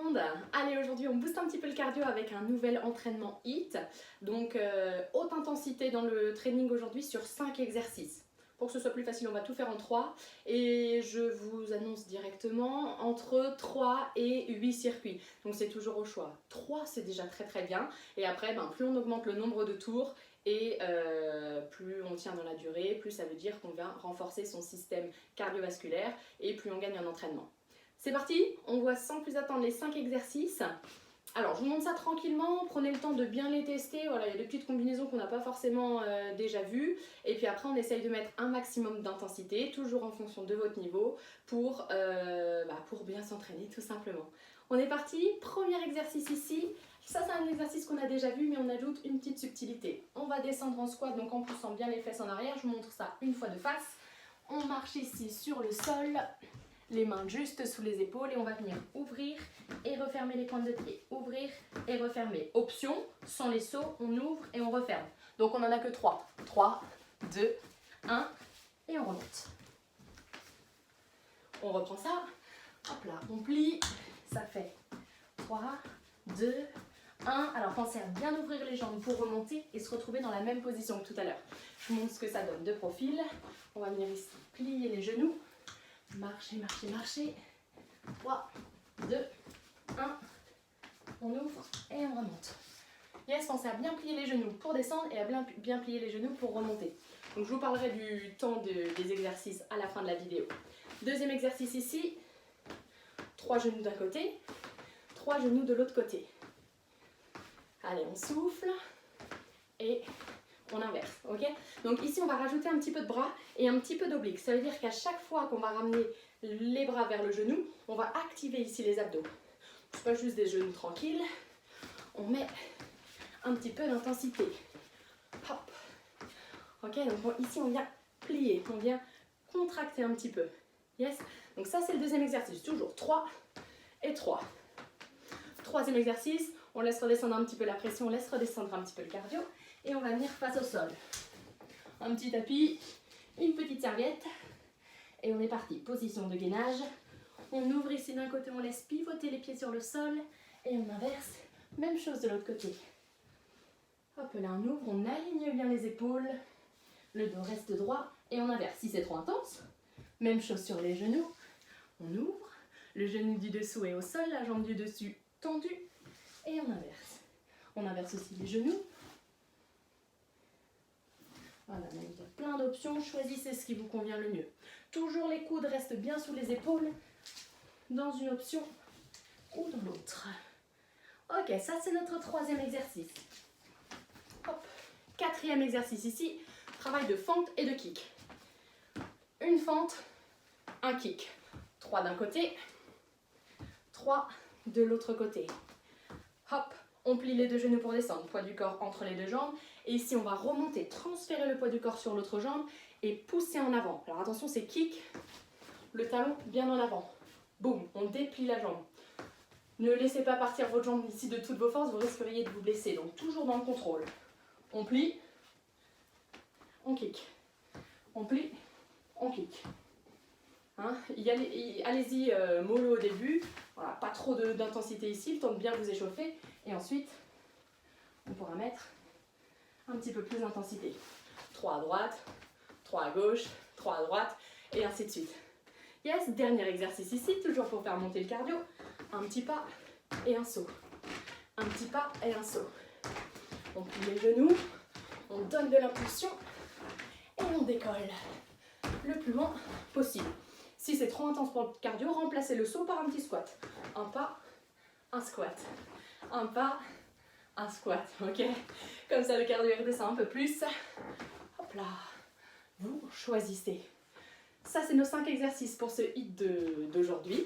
monde. Allez, aujourd'hui on booste un petit peu le cardio avec un nouvel entraînement HIIT. Donc haute intensité dans le training aujourd'hui sur 5 exercices. Pour que ce soit plus facile, on va tout faire en 3. Et je vous annonce directement entre 3 et 8 circuits. Donc c'est toujours au choix. 3 c'est déjà très très bien. Et après, plus on augmente le nombre de tours et plus on tient dans la durée, plus ça veut dire qu'on vient renforcer son système cardiovasculaire et plus on gagne en entraînement. C'est parti, on voit sans plus attendre les 5 exercices. Alors, je vous montre ça tranquillement, prenez le temps de bien les tester. Voilà, il y a des petites combinaisons qu'on n'a pas forcément déjà vues. Et puis après, on essaye de mettre un maximum d'intensité, toujours en fonction de votre niveau, pour bien s'entraîner tout simplement. On est parti, premier exercice ici. Ça, c'est un exercice qu'on a déjà vu, mais on ajoute une petite subtilité. On va descendre en squat, donc en poussant bien les fesses en arrière. Je vous montre ça une fois de face. On marche ici sur le sol. Les mains juste sous les épaules et on va venir ouvrir et refermer les pointes de pied. Ouvrir et refermer. Option, sans les sauts, on ouvre et on referme. Donc on n'en a que 3. 3, 2, 1 et on remonte. On reprend ça. Hop là, on plie. Ça fait 3, 2, 1. Alors pensez à bien ouvrir les jambes pour remonter et se retrouver dans la même position que tout à l'heure. Je vous montre ce que ça donne de profil. On va venir ici plier les genoux. Marcher, marcher, marcher. 3, 2, 1. On ouvre et on remonte. Yes, pensez à bien plier les genoux pour descendre et à bien plier les genoux pour remonter. Donc je vous parlerai du temps des exercices à la fin de la vidéo. Deuxième exercice ici. 3 genoux d'un côté, 3 genoux de l'autre côté. Allez, on souffle et on inverse, ok? Donc ici, on va rajouter un petit peu de bras et un petit peu d'oblique. Ça veut dire qu'à chaque fois qu'on va ramener les bras vers le genou, on va activer ici les abdos. C'est pas juste des genoux tranquilles, on met un petit peu d'intensité. Hop. Ok, donc ici, on vient plier, on vient contracter un petit peu. Yes? Donc ça, c'est le deuxième exercice. Toujours 3 et 3. Troisième exercice, on laisse redescendre un petit peu la pression, on laisse redescendre un petit peu le cardio. Et on va venir face au sol. Un petit tapis, une petite serviette. Et on est parti. Position de gainage. On ouvre ici d'un côté, on laisse pivoter les pieds sur le sol. Et on inverse. Même chose de l'autre côté. Hop là, on ouvre, on aligne bien les épaules. Le dos reste droit. Et on inverse. Si c'est trop intense, même chose sur les genoux. On ouvre. Le genou du dessous est au sol, la jambe du dessus tendue. Et on inverse. On inverse aussi les genoux. Voilà, donc il y a plein d'options, choisissez ce qui vous convient le mieux. Toujours les coudes restent bien sous les épaules, dans une option ou dans l'autre. Ok, ça c'est notre troisième exercice. Hop. Quatrième exercice ici, travail de fente et de kick. Une fente, un kick. 3 d'un côté, 3 de l'autre côté. Hop. On plie les deux genoux pour descendre, poids du corps entre les deux jambes. Et ici, on va remonter, transférer le poids du corps sur l'autre jambe et pousser en avant. Alors attention, c'est kick, le talon bien en avant. Boum, on déplie la jambe. Ne laissez pas partir votre jambe ici de toutes vos forces, vous risqueriez de vous blesser. Donc toujours dans le contrôle. On plie, on kick. On plie, on kick. Hein, allez-y mollo au début, voilà, pas trop d'intensité ici, le temps de bien vous échauffer et ensuite on pourra mettre un petit peu plus d'intensité. 3 à droite, 3 à gauche, 3 à droite et ainsi de suite. Yes, dernier exercice ici, toujours pour faire monter le cardio, un petit pas et un saut. Un petit pas et un saut. On plie les genoux, on donne de l'impulsion et on décolle le plus loin possible. Si c'est trop intense pour le cardio, remplacez le saut par un petit squat. Un pas, un squat. Un pas, un squat, ok? Comme ça, le cardio redescend un peu plus. Hop là. Vous choisissez. Ça, c'est nos 5 exercices pour ce HIIT d'aujourd'hui.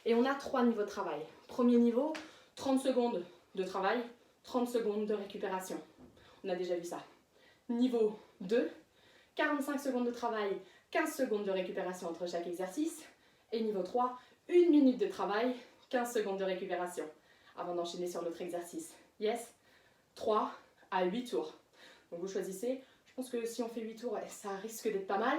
Et on a 3 niveaux de travail. Premier niveau, 30 secondes de travail, 30 secondes de récupération. On a déjà vu ça. Niveau 2, 45 secondes de travail, 15 secondes de récupération entre chaque exercice. Et niveau 3, 1 minute de travail, 15 secondes de récupération. Avant d'enchaîner sur l'autre exercice. Yes? 3 à 8 tours. Donc vous choisissez. Je pense que si on fait 8 tours, ça risque d'être pas mal,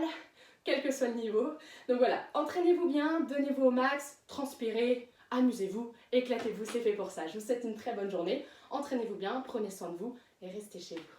quel que soit le niveau. Donc voilà, entraînez-vous bien, donnez-vous au max, transpirez amusez-vous, éclatez-vous, c'est fait pour ça. Je vous souhaite une très bonne journée, entraînez-vous bien, prenez soin de vous et restez chez vous.